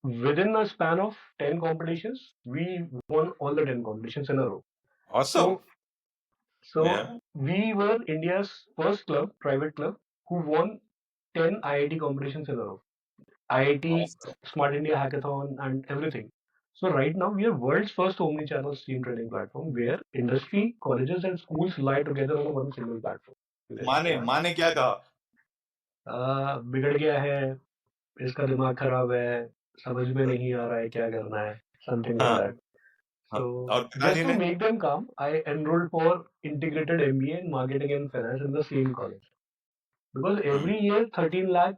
within a span of 10 competitions, we won all the 10 competitions in a row. Awesome. So, so Yeah. we were India's first club, private club, who won 10 IIT competitions in a row. IIT, Awesome. Smart India Hackathon, and everything. So right now we are world's first omni-channel stream training platform where industry, colleges, and schools lie together on one single platform. माने क्या कहा? बिगड़ गया है, इसका दिमाग खराब है, समझ में नहीं आ रहा है क्या करना है, something like हाँ, that. हाँ. So और just पिताजी to ने? make them calm, I enrolled for integrated MBA in marketing and finance in the same college because hmm, every year 13 lakh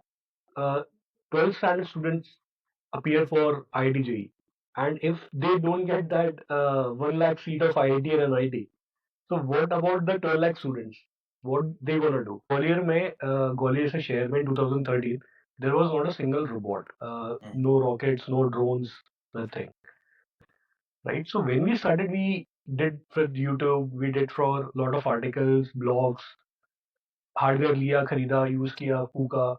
12th standard students appear for IIT JEE. And if they don't get that 1 lakh seat of IIT and NIT, so what about the 12 lakh students? What they gonna do? Gwalior से शहर में 2013 there was not a single robot, hmm, no rockets, no drones, nothing. Right? So when we started, we did with YouTube, we did for a lot of articles, blogs, hardware लिया, खरीदा, use किया, फूका,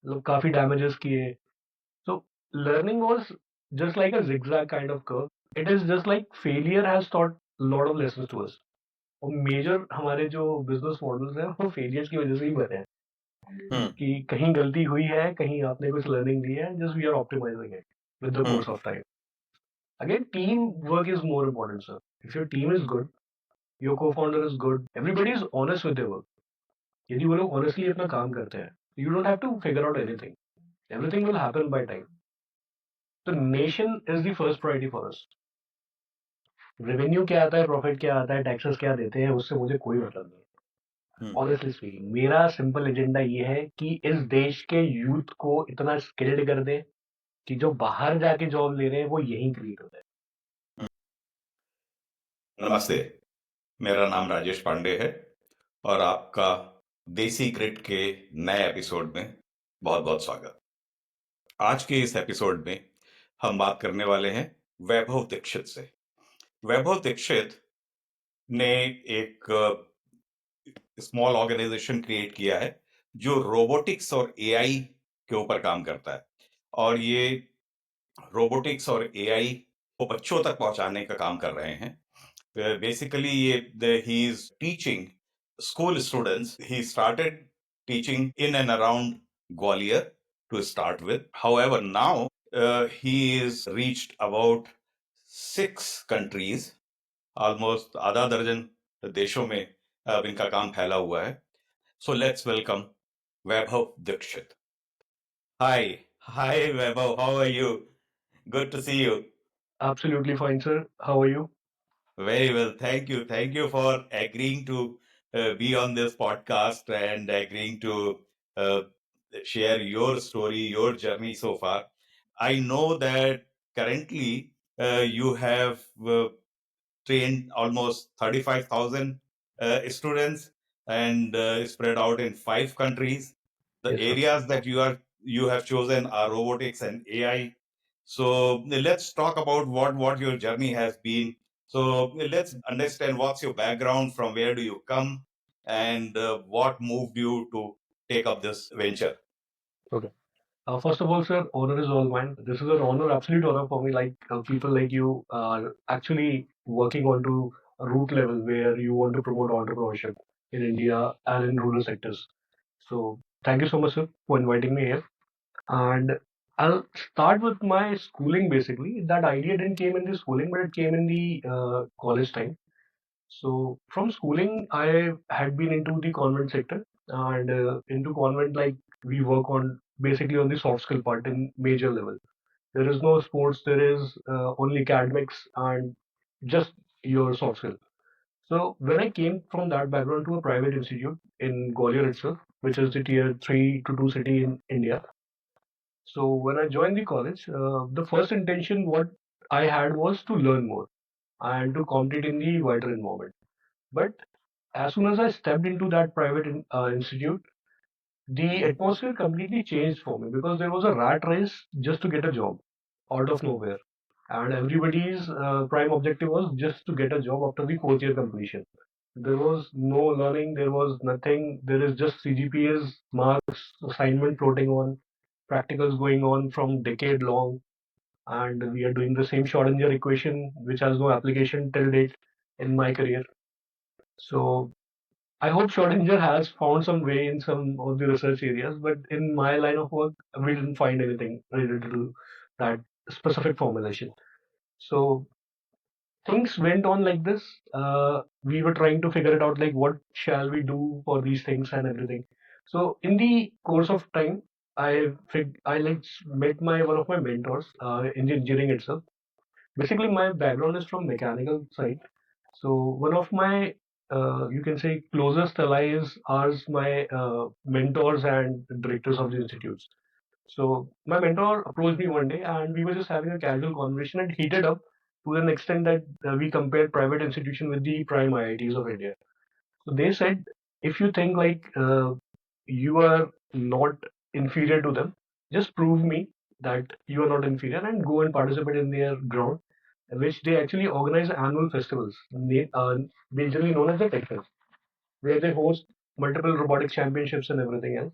मतलब काफी damages किए. So learning was just like a zigzag kind of curve. It is just like failure has taught a lot of lessons to us. और major हमारे जो बिजनेस मॉडल्स हैं वो फेलियर्स की वजह से ही बने हैं हम्म, कि कहीं गलती हुई है, कहीं आपने कुछ लर्निंग ली है, just we are optimising it with the hmm. Course of time. Again team work is more important sir. If your team is good, your co founder is good, everybody is honest with their work. यदि वो लोग honestly अपना काम करते हैं, you don't have to figure out anything. Everything will happen by time. तो nation is the first priority for us. Revenue क्या आता है, प्रॉफिट क्या आता है, टैक्सेस क्या देते हैं, उससे मुझे कोई मतलब नहीं. हम्म. ऑनेस्टली स्पीकिंग मेरा सिंपल एजेंडा ये है कि इस देश के यूथ को इतना स्किल्ड कर दे कि जो बाहर जाके जॉब ले रहे हैं वो यहीं क्रिएट हो जाए. नमस्ते, मेरा नाम राजेश पांडे है और आपका देसी ग्रिड के नए एपिसोड में बहुत बहुत स्वागत. आज के इस एपिसोड में हम बात करने वाले हैं वैभव दीक्षित से. वैभव दीक्षित ने एक स्मॉल ऑर्गेनाइजेशन क्रिएट किया है जो रोबोटिक्स और एआई के ऊपर काम करता है और ये रोबोटिक्स और एआई को बच्चों तक पहुंचाने का काम कर रहे हैं. Basically he is teaching school students. He started teaching in and around Gwalior to start with. However, now he is reached about 6 countries, almost आधा दर्जन देशों में इनका काम फैला हुआ है. So let's welcome Vaibhav Dikshit. Hi Vaibhav, how are you? Good to see you. Absolutely fine, sir. How are you? Very well. Thank you. Thank you for agreeing to be on this podcast and agreeing to uh, share your story, your journey so far. I know that currently you have trained almost 35,000 students and spread out in 5 countries. The Yes, sir. areas that you have chosen are robotics and AI. So let's talk about what your journey has been. So let's understand what's your background, from where do you come, and what moved you to take up this venture. Okay. First of all, sir, honor is all mine. This is an honor, absolute honor for me. Like people like you are actually working on to a root level where you want to promote entrepreneurship in India and in rural sectors. So thank you so much, sir, for inviting me here. And I'll start with my schooling basically. That idea didn't came in the schooling, but it came in the college time. So from schooling, I had been into the convent sector and into convent like we work on basically on the soft skill part in major level. There is no sports, there is only academics and just your soft skill. So when I came from that background to a private institute in Gwalior itself, which is the tier 3 to 2 city in India. So when I joined the college, the first intention what I had was to learn more and to compete in the wider environment. But as soon as I stepped into that private institute, the atmosphere completely changed for me because there was a rat race just to get a job out of nowhere. And everybody's prime objective was just to get a job after the fourth year completion. There was no learning, there was nothing. There is just CGPAs, marks, assignment floating on, practicals going on from decade long. and we are doing the same Schrodinger equation, which has no application till date in my career. So I hope Schrodinger has found some way in some of the research areas, but in my line of work, we didn't find anything related to that specific formulation. So things went on like this. We were trying to figure it out, like what shall we do for these things and everything. So in the course of time, I like met my one of my mentors in the engineering itself. Basically, my background is from mechanical side. So one of my you can say closest allies are my mentors and directors of the institutes. So my mentor approached me one day, and we were just having a casual conversation, and heated up to an extent that we compared private institution with the prime IITs of India. So they said, if you think like you are not inferior to them, just prove me that you are not inferior and go and participate in their ground, which they actually organize annual festivals, majorly known as the Tech Fest, where they host multiple robotics championships and everything else.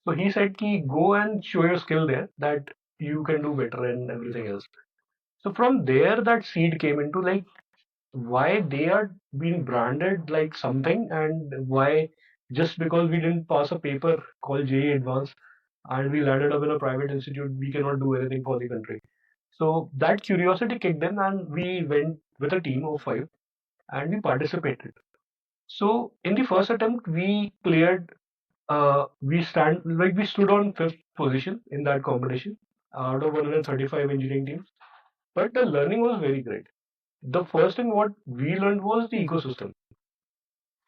So he said, ki, go and show your skill there that you can do better and everything else. So from there, that seed came into like why they are being branded like something, and why just because we didn't pass a paper called JEE Advanced and we landed up in a private institute, we cannot do anything for the country. So that curiosity kicked in, and we went with a team of 5 and we participated. So in the first attempt, we cleared. We stood on fifth position in that competition out of 135 engineering teams. But the learning was very great. The first thing what we learned was the ecosystem.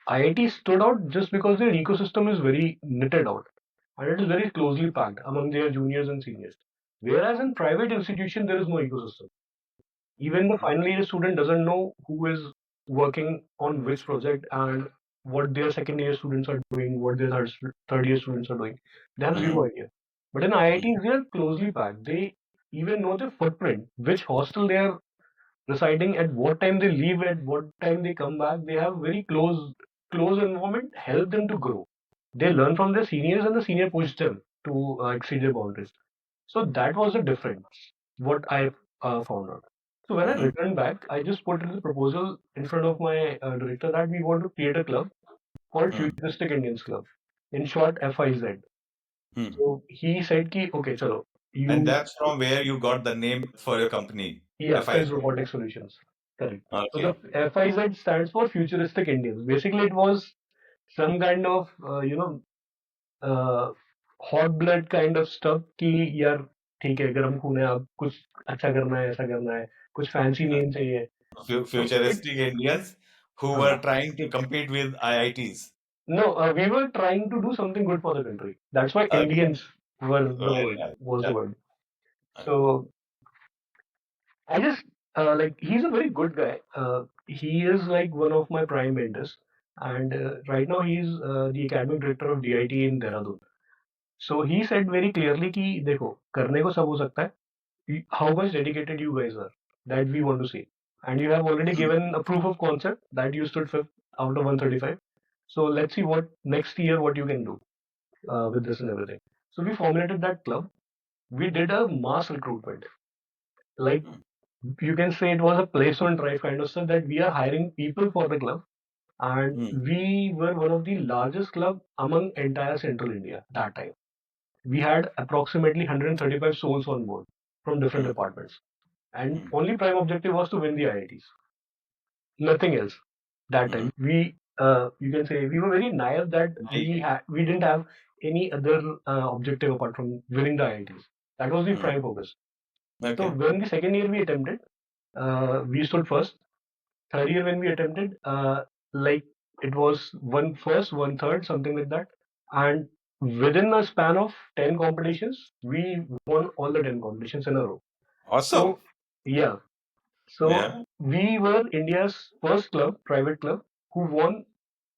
IIT stood out just because their ecosystem is very knitted out and it is very closely packed among their juniors and seniors. Whereas in private institution there is no ecosystem. Even the final year student doesn't know who is working on which project and what their second year students are doing, what their third year students are doing. They have zero idea. But in IITs, they are closely packed. They even know their footprint, which hostel they are residing, at what time they leave, at what time they come back. They have very close environment, help them to grow. They learn from their seniors, and the senior push them to exceed their boundaries. So that was the difference, what I found out. So when I returned back, I just put the proposal in front of my director that we want to create a club called Futuristic Indians Club, in short FIZ. So he said, "Ki okay, chalo, And you that's from where you got the name for your company, yeah, FIZ. Fizz Robotic Solutions, correct." So Okay. the FIZ stands for Futuristic Indians. Basically, it was some kind of uh, hot blood kind of stuff कि यार ठीक है गर्म खून है अब कुछ अच्छा करना है ऐसा करना है कुछ फैंसी नेम चाहिए तो it Futuristic Indians who were हाँ trying to compete with IITs. no we were trying to do something good for the country. That's why Okay. Indians were the Very word nice. was the Yeah. word. Okay. So I just like he's a very good guy. He is like one of my prime mentors, and right now he's the academic director of DIT in Dehradun. So he said very clearly कि देखो करने को सब हो सकता है. How much dedicated you guys are, that we want to see, and you have already given a proof of concept that you stood fifth out of 135. So let's see what next year what you can do with this and everything. So we formulated that club. We did a mass recruitment. Like you can say it was a place on drive kind of stuff that we are hiring people for the club, and we were one of the largest club among entire Central India that time. We had approximately 135 souls on board from different departments, and only prime objective was to win the IITs. Nothing else. That time we you can say we were very naive that we didn't have any other objective apart from winning the IITs. That was the prime focus. So Okay. when the second year we attempted, we stood first. Third year when we attempted, like it was one first, one third, something like that. And within a span of 10 competitions, we won all the 10 competitions in a row. Awesome. So, yeah. So Yeah. we were India's first club, private club, who won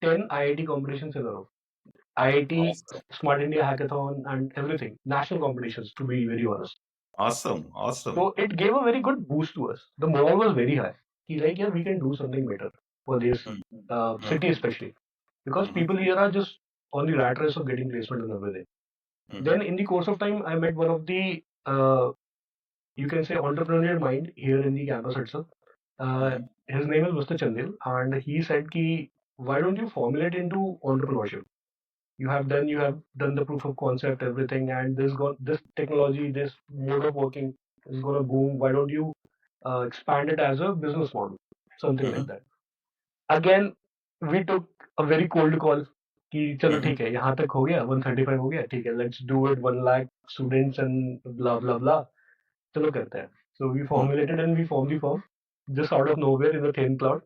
10 IIT competitions in a row. IIT, Awesome. Smart India Hackathon, and everything. National competitions, to be very honest. Awesome. Awesome. So it gave a very good boost to us. The morale was very high. He like, yeah, we can do something better for this city especially, because people here are just on the rat race of getting placement and everything. Then in the course of time, I met one of the you can say, entrepreneurial mind here in the campus itself. Uh, Mhm. his name is Mr. Chandil, and he said, "Ki, why don't you formulate into entrepreneurship? You have done the proof of concept, everything, and this technology, this mode of working is gonna boom. Why don't you expand it as a business model, something like Mhm. that?" Again, we took a very cold call कि चलो Mhm. ठीक है, यहाँ तक हो गया, 135 हो गया, ठीक है, let's do it, 1 lakh students and blah blah blah, चलो करते हैं. So we Mhm. formulated and we formed the firm just out of nowhere in the thin cloud,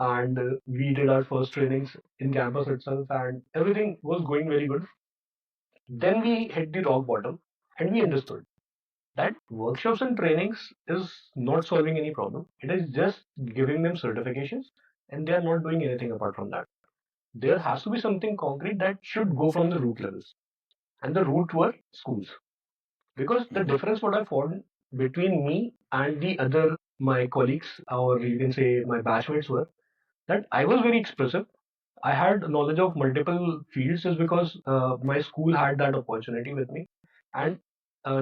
and we did our first trainings in campus itself, and everything was going very good. Then we hit the rock bottom, and we understood that workshops and trainings is not solving any problem. It is just giving them certifications, and they are not doing anything apart from that. There has to be something concrete that should go from the root levels, and the root were schools. Because the Mhm. difference what I found between me and the other my colleagues, or you can say my batchmates, were that I was very expressive. I had knowledge of multiple fields just because my school had that opportunity with me, and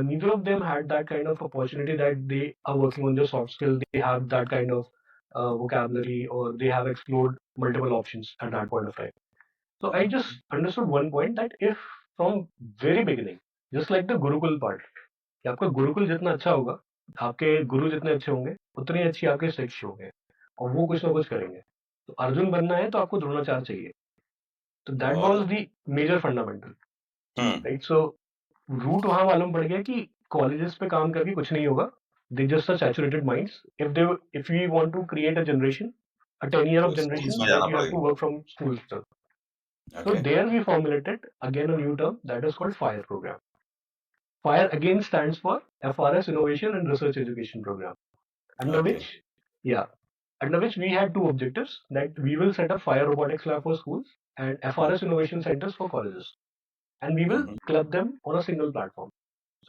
neither of them had that kind of opportunity that they are working on their soft skill. They have that kind of vocabulary, or they have explored multiple options at that point of time. So I Mhm. just understood one point that if from very beginning, just like the Gurukul part, कि आपका गुरुकुल जितना अच्छा होगा, आपके गुरु जितने अच्छे होंगे, उतनी अच्छी आपके शिष्य होंगे, और वो कुछ ना कुछ करेंगे. तो अर्जुन बनना है तो आपको द्रोणाचार्य चाहिए. तो दैट और was the major fundamental, hmm right. So root वहां मालूम पड़ गया कि कॉलेजेस पे काम करके कुछ नहीं होगा. They just are saturated minds. If we want to create a generation, a 10 year तो of स्कूल्स generation, में then जाना you have to पड़ेगा. work from school itself. So okay. there we formulated again a new term that is called FIRE program. FIRE again stands for FRS Innovation and Research Education Program. Under okay. which, yeah, under which we had two objectives, that we will set up FIRE robotics lab for schools and FRS innovation centers for colleges. And we will Mhm. club them on a single platform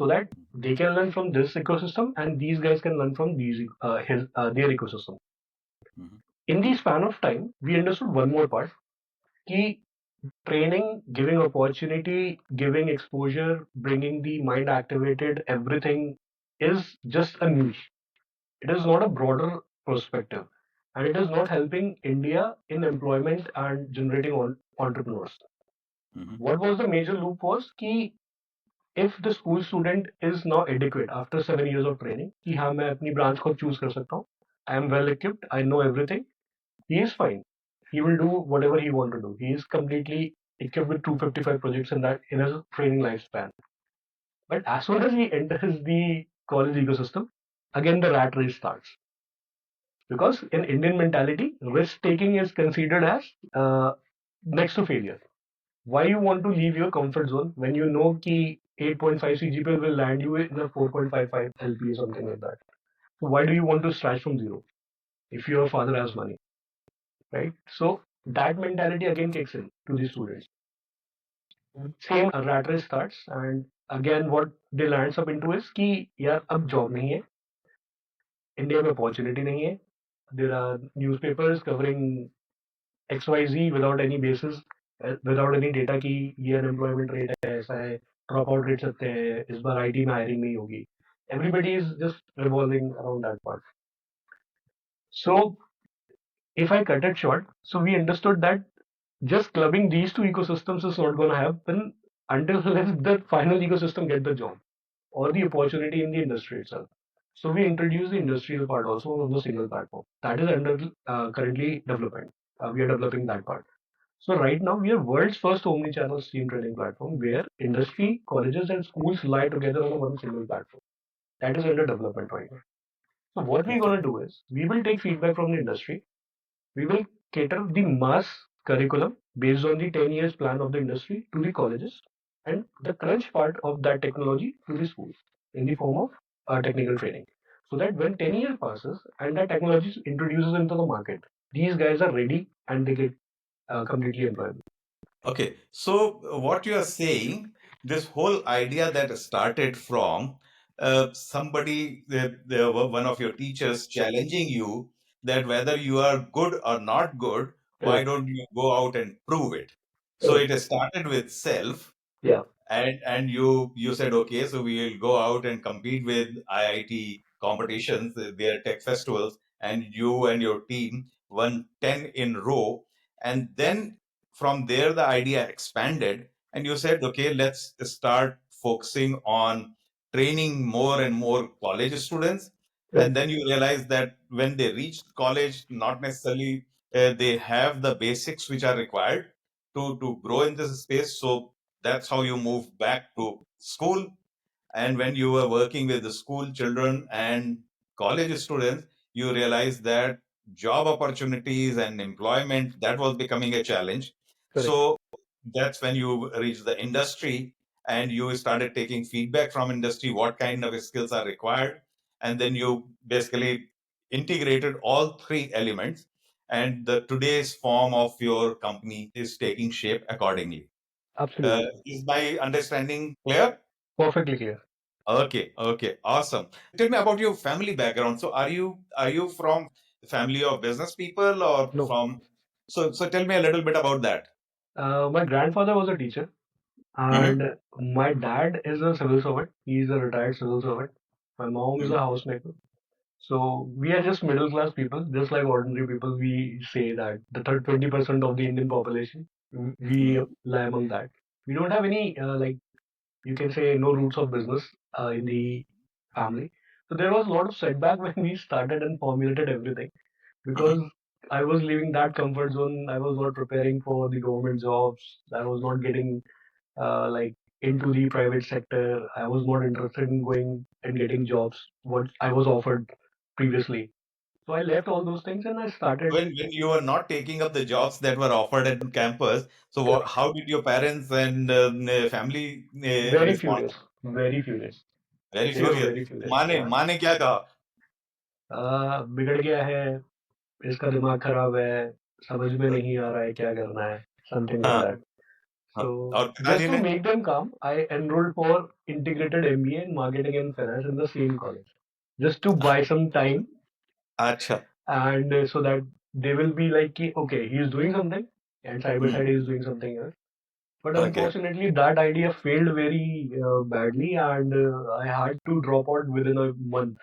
so that they can learn from this ecosystem and these guys can learn from their ecosystem. Mhm. In the span of time, we understood one more part, key training, giving opportunity, giving exposure, bringing the mind activated, everything is just a niche. It is not a broader perspective, and it is not helping India in employment and generating entrepreneurs. Mhm. What was the major loop was कि if the school student is now adequate after 7 years of training, कि हाँ मैं अपनी branch खुद choose कर सकता हूँ, I am well equipped, I know everything, he is fine. He will do whatever he want to do. He is completely equipped with 255 projects in his training lifespan. But as soon as he enters the college ecosystem, again the rat race starts. Because in Indian mentality, risk taking is considered as next to failure. Why you want to leave your comfort zone when you know कि 8.5 CGPA will land you in a 4.55 LP or something like that? So why do you want to start from zero if your father has money, right? So that mentality again kicks in to the students. Same rat race starts, and again what they lands up into is कि यार अब job नहीं है, India में opportunity नहीं है. There are newspapers covering XYZ without any basis, without any data कि ये अनएम्प्लॉयमेंट रेट है, ऐसा है, ड्रॉप आउट रेट्स अच्छे हैं, इस बार आईटी में हायरिंग नहीं होगी. Everybody is just revolving around that part. So if I cut it short, so we understood that just clubbing these two ecosystems is not going to happen until let the final ecosystem get the job or the opportunity in the industry itself. So we introduced the industrial part also on the single platform. That is under currently development. We are developing that part. So right now we are world's first omni-channel stream training platform where industry, colleges and schools lie together on one single platform. That is under development right now. So what we're okay. gonna do is we will take feedback from the industry. We will cater the mass curriculum based on the 10 years plan of the industry to the colleges and the crunch part of that technology to the schools in the form of technical training. So that when 10 years passes and that technology is introduces into the market, these guys are ready and they get completely employable. Okay, so what you are saying, this whole idea that started from somebody, one of your teachers challenging you that whether you are good or not good, why Correct. don't you go out and prove it? So Correct. it started with self, Yeah. and you said, okay, so we will go out and compete with IIT competitions, their tech festivals, and you and your team won 10 in row. And then from there, the idea expanded, and you said, okay, let's start focusing on training more and more college students. And Correct. then you realize that when they reach college, not necessarily they have the basics which are required to grow in this space. So that's how you move back to school. And when you were working with the school children and college students, you realize that job opportunities and employment, that was becoming a challenge. Correct. So that's when you reach the industry and you started taking feedback from industry, what kind of skills are required. And then you basically integrated all three elements, and the today's form of your company is taking shape accordingly. Absolutely. Is my understanding clear? Perfectly clear. Okay, okay, awesome. Tell me about your family background. So are you from family of business people or No. from, so tell me a little bit about that. My grandfather was a teacher, Mm-hmm. and my dad is a civil servant. He's a retired civil servant. My mom is a housemaker. So we are just middle class people, just like ordinary people. We say that the third 20% of the Indian population, we Mm-hmm. lie among that. We don't have any like you can say no roots of business in the family. So there was a lot of setback when we started and formulated everything because I was leaving that comfort zone. I was not preparing for the government jobs. I was not getting like into the private sector. I was not interested in going and getting jobs what I was offered previously. So I left all those things and I started. When you were not taking up the jobs that were offered at campus, so Correct. how did your parents and family Very respond? furious. Very furious. Very They were furious. very furious. माँ ने Yeah. माँ ने क्या कहा? बिगड़ गया है, इसका दिमाग खराब है, समझ में नहीं आ रहा है क्या करना है, something like हाँ, that. हाँ, So और just पिताजी to ने? make them calm, I enrolled for integrated MBA in marketing and finance in the same college, just to buy some time, अच्छा. and so that they will be like, कि, okay, he is doing something, and side by side he is doing something else. But Okay, unfortunately, that idea failed very badly, and I had to drop out within a month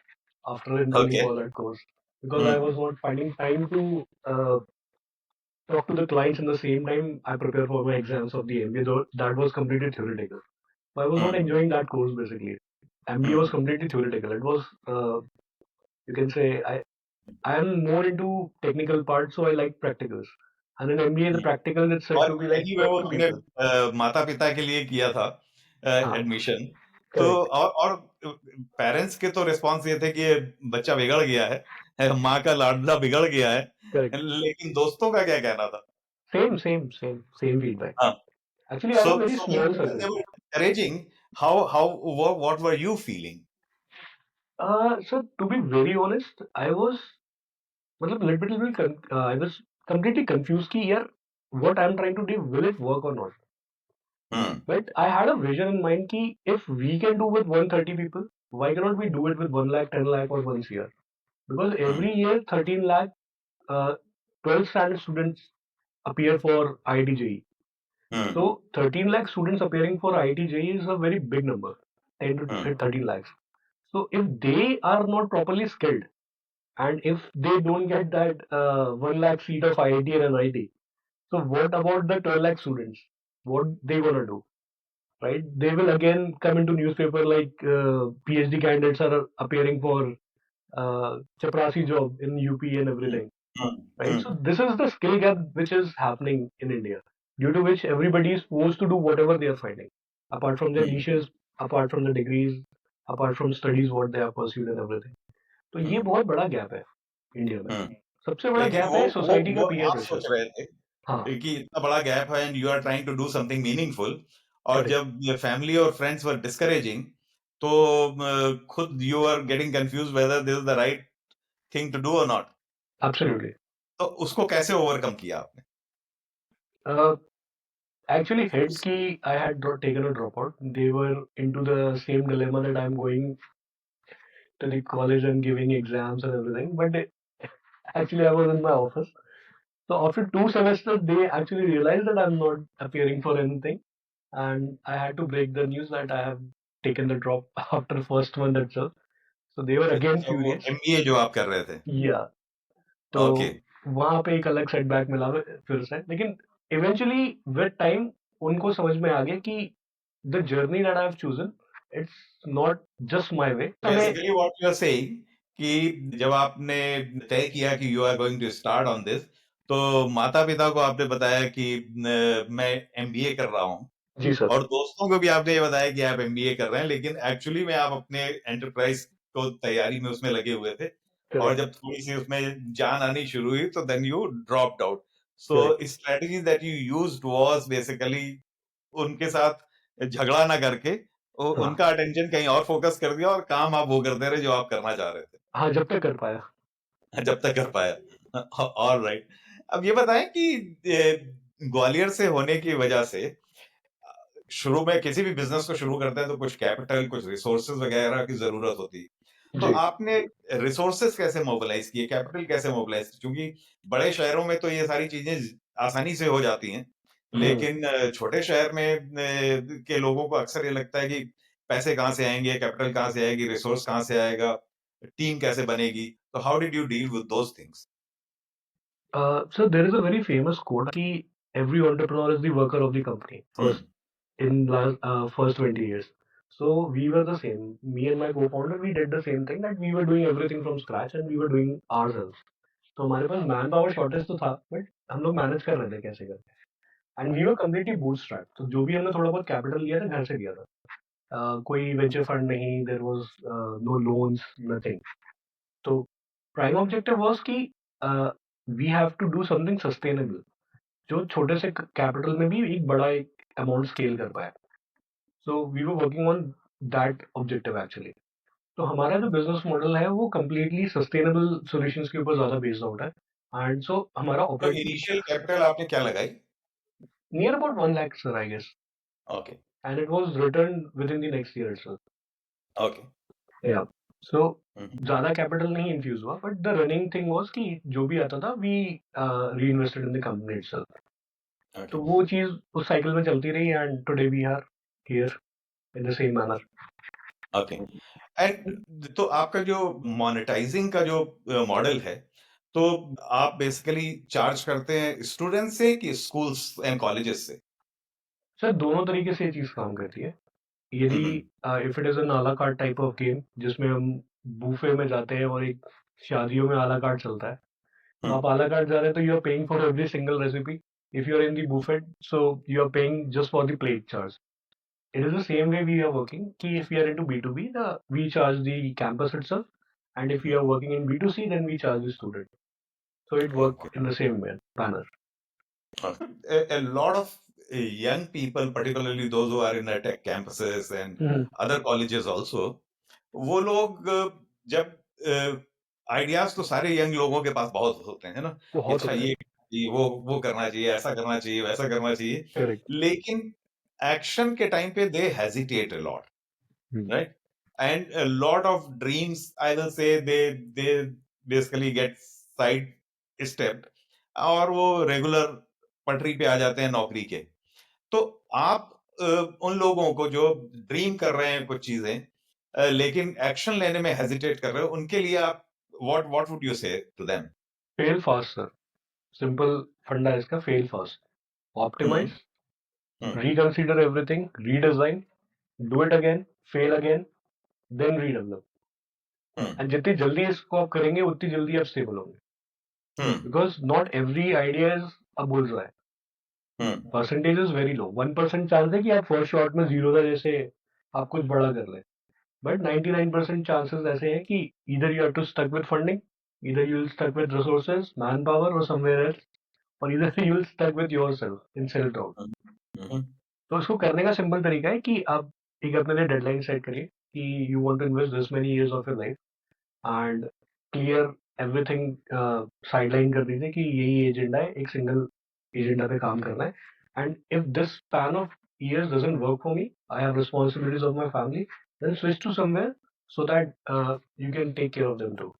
after enrolling okay. for that course because I Hmm. was not finding time to talk to the clients in the same time I prepare for my exams of the MBA, though that was completely theoretical. So I was not Hmm. enjoying that course basically. MBA was Hmm. completely theoretical. It was, you can say, I am more into technical part, so I like practicals. And in MBA, the Hmm. practical is said और to be like anyway वो talk to तुमने people. माता पिता के लिए किया था हाँ, एडमिशन, तो correct, और पेरेंट्स के तो रिस्पॉन्स ये थे कि ये बच्चा बिगड़ गया है, माँ का लाडला बिगड़ गया correct. है, लेकिन दोस्तों का क्या कहना था? Same feedback. हाँ. Actually, I So have a very so when small they circle. were encouraging, what were you feeling? So to be very honest, I was, मतलब little bit, I was completely confused कि यार, what I'm trying to do, will it work or not? Hmm. But I had a vision in mind कि if we can do with 130 people, why cannot we do it with 1 lakh, 10 lakh or 1 year? Because Hmm. every year 13 lakh uh, 12th standard students appear for IIT JEE. Hmm. So 13 lakh students appearing for IIT JEE is a very big number, 10 Hmm. to 13 lakhs. So if they are not properly skilled and if they don't get that 1 lakh seat of IIT and NIT, so what about the 12 lakh students? What they gonna do? Right? They will again come into newspaper like PhD candidates are appearing for chaprasi job in UP and Hmm. everything. Hmm. Right? Hmm. So this is the skill gap which is happening in India, due to which everybody is forced to do whatever they are finding, apart from their Hmm. niches, apart from the degrees, apart from studies what they have pursued and everything. तो ये Hmm. बहुत बड़ा gap है India में. Hmm. सबसे बड़ा लेकिन gap वो है वो सोसाइटी का वो पीयर आप प्रेशर. सोच रहे थे हाँ, कि इतना बड़ा गैप है and you are trying to do something meaningful, और करेक्ट, जब फैमिली और फ्रेंड्स वर डिस्करेजिंग, तो खुद you are getting confuse whether this is the right thing to do और नॉट, एब्सोल्युटली. तो उसको कैसे ओवरकम किया आपने? Actually hit ki I had taken a dropout. They were into the same dilemma that I'm going to the college and giving exams and everything. But actually, I was in my office. So after 2 semesters, they actually realized that I'm not appearing for anything. and I had to break the news that I have taken the drop after the first month itself. So they were again अच्छा, वो furious. MBA जो आप कर रहे थे। Yeah. तो okay. वहां पे एक अलग सेटबैक मिला फिर से, लेकिन इवेंचुअली विद टाइम उनको समझ में आ गया कि the journey that I have chosen, it's not just my way. हमें basically what you are saying कि जब आपने तय किया कि you are going to start on this, तो माता-पिता को आपने बताया कि मैं एमबीए कर रहा हूँ, जी सर। और दोस्तों को भी आपने ये बताया कि आप एमबीए कर रहे हैं, लेकिन एक्चुअली में आप अपने एंटरप्राइज को तैयारी में उसमें लगे हुए थे, और करेक्ट। जब थोड़ी सी उसमें जान आनी शुरू हुई तो then you dropped out. So correct. Strategy that you used was basically उनके साथ झगड़ा ना करके हाँ। उनका अटेंशन कहीं और फोकस कर दिया, और काम आप वो करते रहे जो आप करना चाह रहे हाँ, जब तक कर पाया। थे, जब तक कर पाया। All right. अब ये बताएं कि ग्वालियर से होने की वजह से शुरू में किसी भी बिजनेस को शुरू करते हैं तो कुछ कैपिटल, कुछ रिसोर्सेज वगैरह की जरूरत होती है। तो जी। आपने रिसोर्सेज कैसे मोबिलाइज किए, कैपिटल कैसे मोबिलाइज किए? क्योंकि बड़े शहरों में तो ये सारी चीजें आसानी से हो जाती हैं, हम्म। लेकिन छोटे शहर में के लोगों को अक्सर ये लगता है कि पैसे कहाँ से आएंगे, कैपिटल कहाँ से आएगी, रिसोर्स कहाँ से आएगा, टीम कैसे बनेगी? तो how did you deal with those things? So there is a very famous quote कि every entrepreneur is the worker of the company first, hmm. in last first 20 years. So we were the same. Me and my co-founder, we did the same thing, that we were doing everything from scratch and we were doing ourselves. तो हमारे पास man power shortage तो था, but हम लोग manage कर रहे थे कैसे करके। And we were completely bootstrap, तो जो भी हमने थोड़ा बहुत कैपिटल लिया था घर से लिया था। कोई वेंचर फंड नहीं, there was no loans, nothing. तो प्राइम ऑब्जेक्टिव वाज कि we have to do something sustainable, जो छोटे से कैपिटल में भी एक बड़ा एक अमाउंट स्केल कर पाए। So we were working on that objective actually. तो हमारा जो बिजनेस मॉडल है वो कम्प्लीटली सस्टेनेबल सॉल्यूशंस के ऊपर ज्यादा बेस्ड आउट है। एंड सो हमारा तो ऑपरेट इनिशियल कैपिटल आपने क्या लगाई? Near about 1 lakh sir, I guess. Okay. And it was return within the next year itself. Okay. Yeah. So hmm. ज्यादा कैपिटल नहीं इन्फ्यूज हुआ, but the running thing was कि जो भी आता था we reinvested in the company itself. Okay. तो वो चीज उस साइकिल में चलती रही, and today we are here in the same manner. Okay. And तो आपका जो मोनेटाइजिंग का जो मॉडल है, तो आप बेसिकली चार्ज करते हैं स्टूडेंट से कि स्कूल्स एंड कॉलेजेस से? सर दोनों तरीके से ये चीज काम करती है। यदि हम्म। इफ इट इज एन आला कार्ट टाइप ऑफ गेम, जिसमें हम बूफे में जाते हैं और एक शादियों में आला कार्ट चलता है, तो हम्म। आप आला कार्ट जा रहे हैं तो you are paying for every single recipe. If you are in the buffet, so you are paying just for the plate charge. It is the same way we are working. Ki if we are into B2B, we charge the campus itself, and if we are working in B2C, then we charge the student. So it okay. works in the same way, manner. A lot of young people, particularly those who are in the tech campuses and Mhm. other colleges also, वो लोग जब ideas तो सारे young लोगों के पास बहुत होते हैं ना, कि बहुत अच्छा होते हैं। ये वो करना चाहिए, ऐसा करना चाहिए, वैसा करना चाहिए, Correct. लेकिन एक्शन के टाइम पे they hesitate a lot, Hmm. right? And a lot of dreams, I will say, they basically get side stepped, और वो रेगुलर पटरी पे आ जाते हैं नौकरी के। तो आप उन लोगों को जो ड्रीम कर रहे हैं कुछ चीजें, लेकिन एक्शन लेने में हेजिटेट कर रहे हो, उनके लिए आप what would you say to them? Fail fast, sir. Simple फंडा इसका, fail fast. Hmm. Optimize, hmm. reconsider everything, redesign, do it again, fail again, then redevelop. Hmm. And जितनी जल्दी इसको आप करेंगे उतनी जल्दी आप स्टेबल होंगे, हम्म। because not every idea is a bullseye. Hmm. Percentage is very low. 1% chance है कि आप फर्स्ट शॉट में जीरो था जैसे आप कुछ बड़ा कर ले, बट 99% चांसेस ऐसे हैं कि इधर you have to stuck with funding, इधर you will stuck with resources, manpower और समवेयर एल्स, और इधर you will stuck with yourself in self doubt. Hmm. तो इसको करने का सिंपल तरीका है कि आप एक अपने लिए डेडलाइन सेट करिए कि you want to invest this many years of your life, and clear everything sideline कर दीजिए कि यही एजेंडा है, एक सिंगल एजेंडा पे काम करना है। And if this span of years doesn't work for me, I have responsibilities of my family, then switch to somewhere so that you can take care of them too.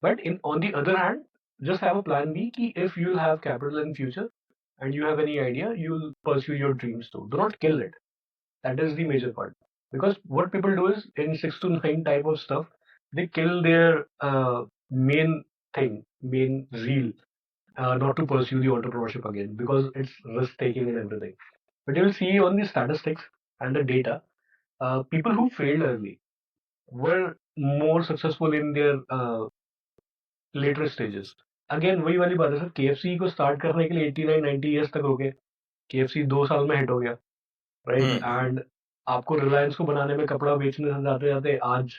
But in on the other hand, just have a plan B कि if you have capital in future, and you have any idea, you'll pursue your dreams too. Do not kill it. That is the major part. Because what people do is in 6 to 9 type of stuff, they kill their main thing, main zeal, not to pursue the entrepreneurship again because it's risk taking and everything. But you'll see on the statistics and the data, people who failed early were more successful in their later stages. Again वही वाली बात है sir, KFC को start करने के लिए 89-90 years तक हो गए। केएफसी 2 साल में हिट हो गया, राइट? हम्म एंड आपको रिलायंस को बनाने में, कपड़ा बेचने से जाते जाते आज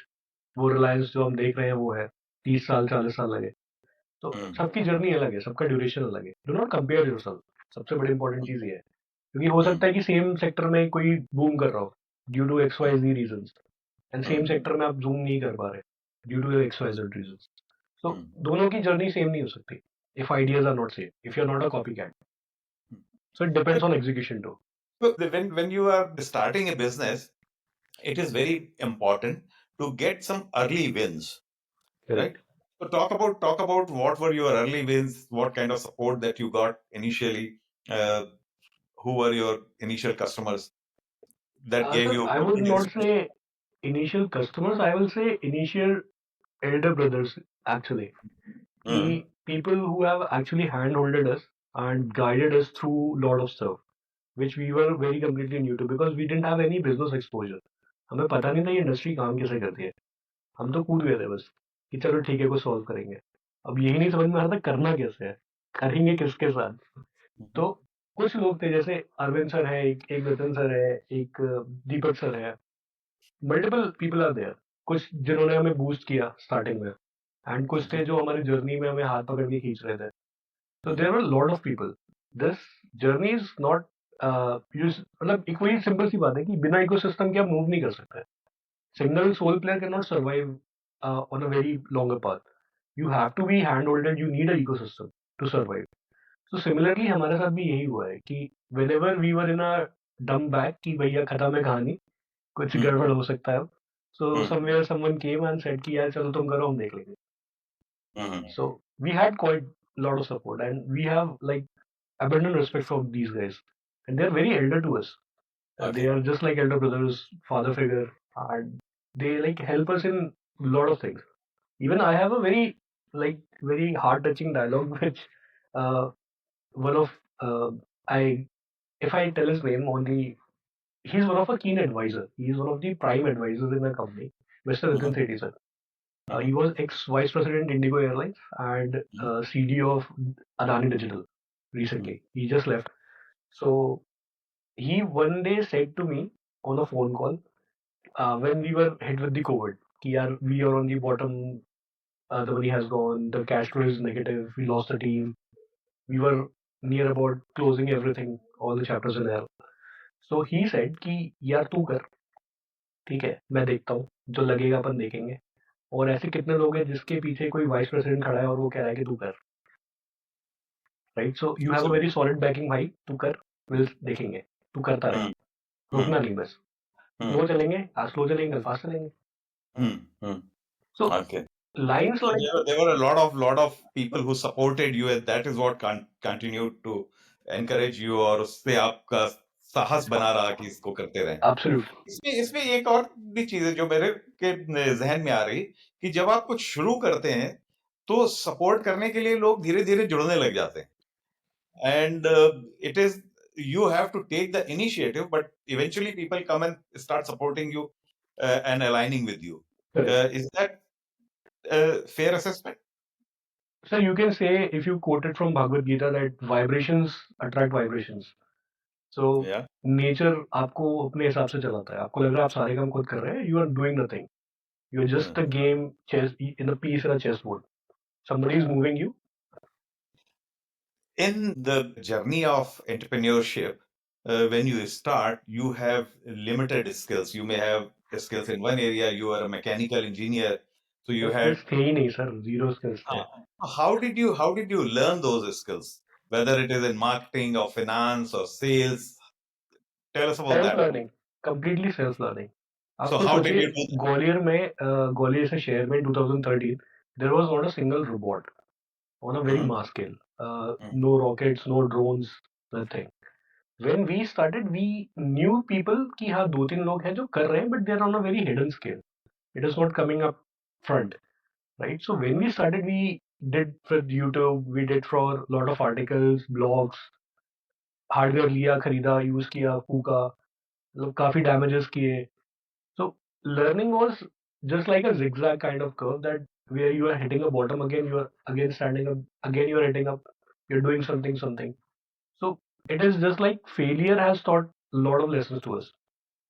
वो रिलायंस जो हम देख रहे हैं वो है, 30 साल 40 साल लगे। तो हम्म सबकी जर्नी अलग है, सबका ड्यूरेशन अलग है। Do not compare yourself. सबसे बड़ी इंपॉर्टेंट चीज ये है, क्योंकि हो सकता है कि सेम सेक्टर में कोई बूम कर रहा हो due to X Y G reason, and same hmm sector में आप जूम नहीं कर पा रहे due to X Y Z reason. तो हम्म दोनों की जर्नी सेम नहीं हो सकती if ideas are not same, if you are not a copy cat. So it depends on execution too. So when you are starting a business, it is very important to get some early wins, right? Correct. So talk about what were your early wins, what kind of support that you got initially, uh, who were your initial customers that gave sir you I would confidence? Not से initial customers, I will say initial elder brothers actually. Ki Mm, people who have actually handholded us and guided us through lot of stuff, which we were very completely new to because we didn't have any business exposure. हमें पता नहीं था ये industry काम कैसे करती है। हम तो कूद गए थे बस कि चलो ठीक है, कुछ सॉल्व करेंगे। अब यही नहीं समझ में आ रहा था करना कैसे है, करेंगे किसके साथ। तो कुछ लोग थे, जैसे अरविंद सर है, एक नितिन सर है, एक दीपक सर है, मल्टीपल पीपल आर देयर। कुछ जिन्होंने हमें बूस्ट किया स्टार्टिंग में, एंड कुछ थे जो हमारी जर्नी में हमें हाथ पकड़ के खींच रहे थे। तो there were lot of people. This journey is not मतलब एक वही सिंपल सी बात है कि बिना इकोसिस्टम के आप मूव नहीं कर सकते। Single sole player cannot survive on a very longer path. You have to be hand holded, you need an ecosystem to survive. So similarly हमारे साथ भी यही हुआ है कि whenever we were in a dumb bag कि भैया खत्म है कहानी, कुछ mm, गड़बड़ हो सकता है। So mm, somewhere someone came and said कि यार चलो तुम करो, हम देख लेंगे। mm, So we had quite a lot of support, and we have like abundant respect for these guys, and they're very elder to us. They okay. are just like elder brothers, father figure, and they like help us in a lot of things. Even I have a very like very heart touching dialogue which uh, one of I if I tell his name only, he's one of a keen advisor. He is one of the prime advisors in the company, Mr. Nitin Mhm, Sethi sir. He mhm, was ex Vice President Indigo Airlines and mhm, CDO of Adani Digital. mhm, Recently, he just left. So he one day said to me on a phone call, when we were hit with the COVID, कि यार we are on the bottom, the money has gone, the cash flow is negative, we lost the team, we were near about closing everything, all the chapters in there. So he said कि यार तू कर, ठीक है, मैं देखता हूँ, जो लगेगा अपन देखेंगे। और ऐसे कितने लोग हैं जिसके पीछे कोई वाइस प्रेसिडेंट खड़ा है और वो कह रहा है कि तू कर, right? So you have a absolutely. Very solid banking भाई, तू कर, विल देखेंगे, तू करता रहे, Mm, रुकना mm, नहीं बस। स्लो mm, चलेंगे, आज स्लो चलेंगे कल फास्ट चलेंगे। mm. So Okay. Lines So like there were a lot of people who supported you, and that is what continued to encourage you, और उससे आपका साहस बना रहा कि इसको करते रहें। एब्सोल्युटली। इसमें इसमें एक और भी चीज है जो मेरे के जहन में आ रही कि जब आप कुछ शुरू करते हैं तो सपोर्ट करने के लिए लोग धीरे धीरे जुड़ने लग जाते हैं, and it is you have to take the initiative, but eventually people come and start supporting you and aligning with you. Correct. Is that a fair assessment? So you can say, if you quoted from Bhagavad Gita, that vibrations attract vibrations. So Yeah. Nature आपको अपने हिसाब से चलाता है। आपको लग रहा है आप सारे काम खुद कर रहे हैं, you are doing nothing, you are just Hmm. A game chess in a piece in a chess board, somebody is moving you. In the journey of entrepreneurship, when you start, you have limited skills. You may have skills in one area. You are a mechanical engineer, so you had. Skills थे ही नहीं sir, zero skills थे। How did you learn those skills? Whether it is in marketing or finance or sales, tell us about self that. Learning, completely self learning. आप So खुद how did सोचिए, you do that? Gwalior में ग्वालियर से शहर में 2013 there was not a single robot on a very Mm-hmm. mass scale. Mm-hmm. No rockets, no drones, nothing. When we started, we knew people कि हाँ 2-3 लोग हैं जो कर रहे हैं, but they are on a very hidden scale. It is not coming up front, right? So when we started, we did with YouTube, we did for a lot of articles, blogs, hardware लिया, खरीदा, use किया, फूका, मतलब काफी damages किए. So learning was just like a zigzag kind of curve that where you are hitting a bottom again, you are again standing up, again you are hitting up, you're doing something. So it is just like failure has taught a lot of lessons to us.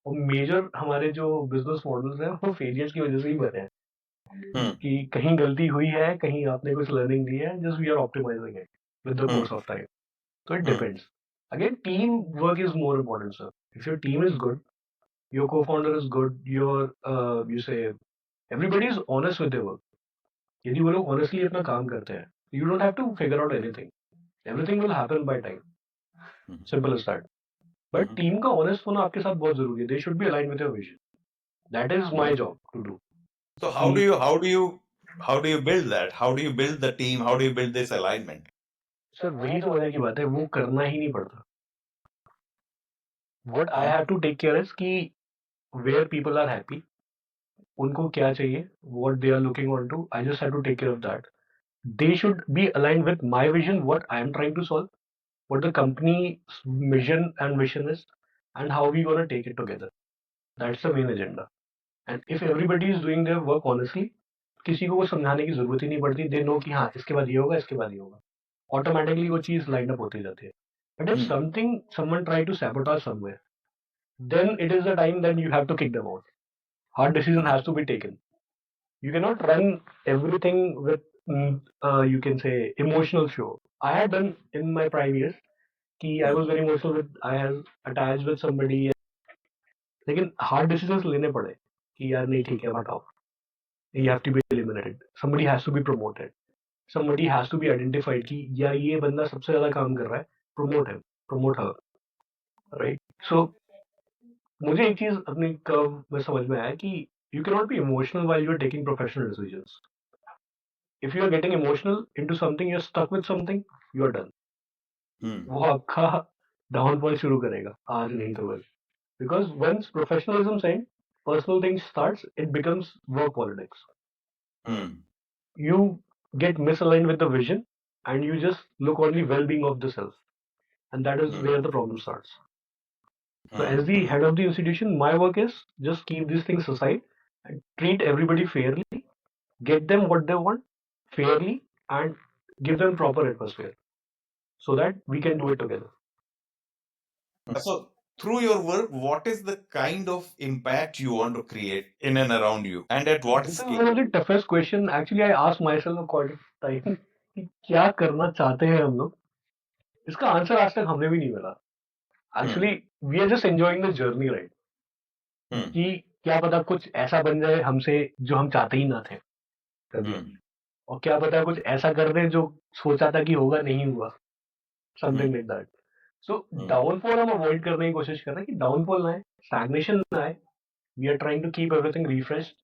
और major हमारे जो business models हैं वो failures की वजह से ही बने हैं कि कहीं गलती हुई है, कहीं आपने कुछ लर्निंग ली है, just we are optimising it with the course of time. So it depends. Again, teamwork is more important, sir. If your team is good, your co-founder is good, you say everybody is honest with their work. यदि वो लोग honestly अपना काम करते हैं, you don't have to figure out anything. Everything will happen by time. Simple as that. But team का honest होना आपके साथ बहुत जरूरी है. They should be aligned with your vision. That is my job to do. So how do you build that? How do you build the team? How do you build this alignment? Sir वही तो मजे की बात है, वो करना ही नहीं पड़ता. What I have to take care is कि where people are happy, उनको क्या चाहिए, what they are looking on to, I just have to take care of that. They should be aligned with my vision, what I am trying to solve, what the company's mission and vision is, and how we gonna take it together. That's the main agenda. And if everybody is doing their work honestly, किसी को समझाने की जरूरत ही नहीं पड़ती. They know कि हाँ इसके बाद ये होगा, इसके बाद ये होगा. Automatically वो चीज line up होती जाती है. But if someone try to sabotage somewhere, then it is the time that you have to kick them out. Hard decision has to be taken. You cannot run everything with you can say emotional show. I had done in my prime years कि I was very emotional with, I was attached with somebody, लेकिन hard decisions लेने पड़े कि यार नहीं ठीक है हटाओ. You have to be eliminated. Somebody has to be promoted. Somebody has to be identified कि यार ये बंदा सबसे ज्यादा काम कर रहा है, promote him, promote her, right? So मुझे एक चीज अपनी कर्व में समझ में आया कि you cannot be emotional while you're taking professional decisions. If you are getting emotional into something, you're stuck with something, you are done. वो आपका डाउनफॉल शुरू करेगा आज नहीं तो कल. Because once professionalism ends, personal things starts, it becomes work politics. You get misaligned with the vision, and you just look only well-being of the self, and that is where the problem starts. So as the head of the institution, my work is just keep these things aside and treat everybody fairly, get them what they want fairly, and give them proper atmosphere so that we can do it together. So through your work, what is the kind of impact you want to create in and around you, and at what This is scale? one of the toughest question. Actually, I asked myself a quite a time कि क्या करना चाहते हैं हम लोग. इसका answer आज तक हमने भी नहीं मिला. Actually, we are just enjoying the journey, right? कि क्या पता कुछ ऐसा बन जाए हमसे जो हम चाहते ही ना थे कभी, और क्या पता कुछ ऐसा कर दे जो सोचा था कि होगा नहीं हुआ. Something like that. So downfall हम अवॉइड करने की कोशिश कर रहे हैं कि डाउनफॉल ना आए, स्टैग्नेशन ना आए. We are trying to keep everything refreshed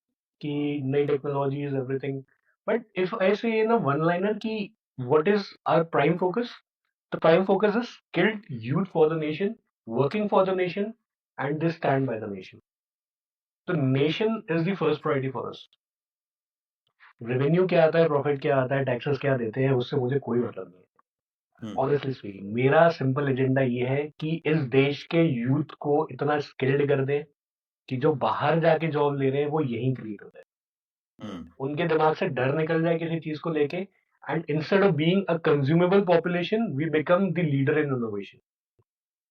कि नई technologies everything. But if I say ना वन लाइनर कि what is our prime focus, the prime focus is skilled youth for the nation, working for the nation, and they stand by the nation. The nation is the first priority for us. Revenue क्या आता है, profit क्या आता है, taxes क्या देते हैं, उससे मुझे कोई मतलब नहीं. ऑनेस्टली स्पीकिंग मेरा सिंपल एजेंडा ये है कि इस देश के यूथ को इतना स्किल्ड कर दे कि जो बाहर जाके जॉब ले रहे हैं वो यहीं क्रिएट हो जाए. उनके दिमाग से डर निकल जाए किसी चीज को लेके, and instead of being a consumable population we become the leader in innovation.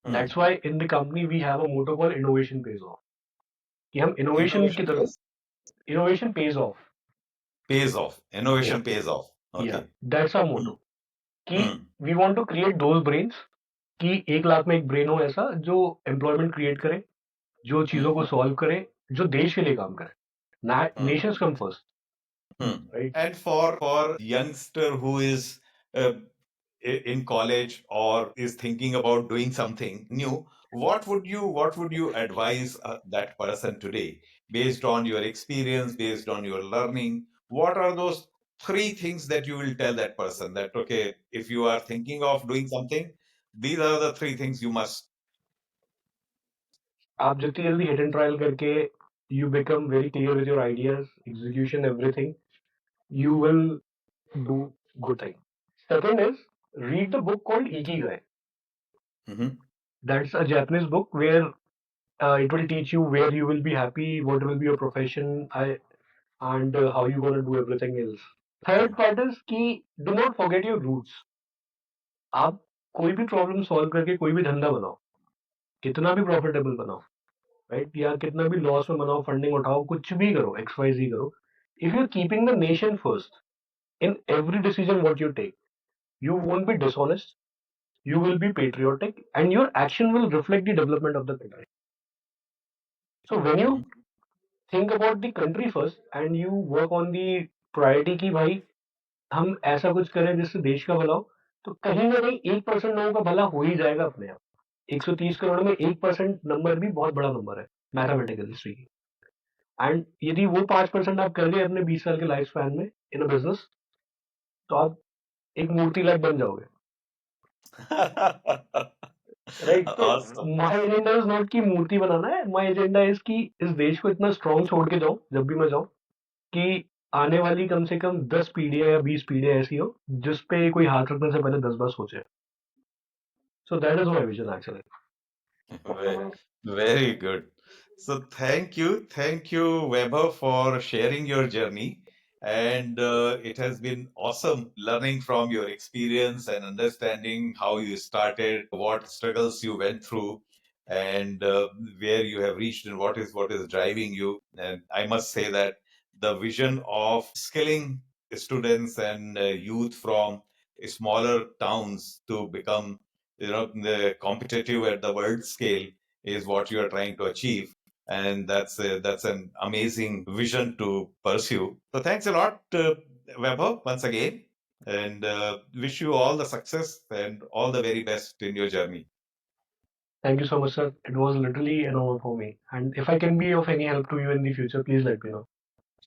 That's why in the company we have a motto called innovation pays off, कि हम इनोवेशन की तरफ, innovation pays off, innovation pays off. Okay. That's our motto कि we want to create those brains कि 1 लाख में एक brain हो ऐसा जो एम्प्लॉयमेंट क्रिएट करे, जो चीजों को सॉल्व करे, जो देश के लिए काम करे. Nations come first. Right? And for youngster who is in college or is thinking about doing something new, what would you advise that person today, based on your experience, based on your learning? What are those 3 things that you will tell that person that, okay, if you are thinking of doing something, These are the three things you must. आप जितनी जल्दी hit and trial करके you become very clear with your ideas, execution, everything, you will do good thing. Second is read the book called Ikigai. Mhm. That's a Japanese book where it will teach you where you will be happy, what will be your profession, and how you gonna do everything else. Third part is कि do not forget your roots. आप कोई भी problem solve करके कोई भी धंधा बनाओ, कितना भी प्रॉफिटेबल बनाओ, राइट, या कितना भी लॉस में बनाओ, फंडिंग उठाओ, कुछ भी करो, एक्स वाई जी करो, if you are keeping the nation first in every decision what you take, you won't be dishonest, you will be patriotic, and your action will reflect the development of the country. So when you Mhm. think about the country first and you work on the priority कि भाई हम ऐसा कुछ करें जिससे देश का भला हो, तो कहीं ना कहीं 1% लोगों का भला हो ही जाएगा अपने आप. 130 करोड़ में 1% नंबर भी बहुत बड़ा नंबर है मैथमेटिकली स्पीकिंग. एंड यदि वो 5% आप कर गए अपने 20 साल के लाइफ स्पैन में इन अ बिजनेस, तो आप एक मूर्ति लायक बन जाओगे. राइट, तो Awesome. My agenda is not कि मूर्ति बनाना है, माय एजेंडा इज कि इस देश को इतना स्ट्रांग छोड़ के जाऊं जब भी मैं जाऊं कि आने वाली कम से कम 10 पीढ़ियां या 20 पीढ़ियां ऐसी हो जिस पे कोई हाथ रखने से पहले 10 बार सोचे. So that is my vision actually. Ve- Very good. So thank you, Weber, for sharing your journey. And it has been awesome learning from your experience and understanding how you started, what struggles you went through, and where you have reached, and what is driving you. And I must say that the vision of skilling students and youth from smaller towns to become the competitive at the world scale is what you are trying to achieve, and that's an amazing vision to pursue. So thanks a lot, Weber, once again, and wish you all the success and all the very best in your journey. Thank you so much, sir. It was literally an honor for me. And if I can be of any help to you in the future, please let me know.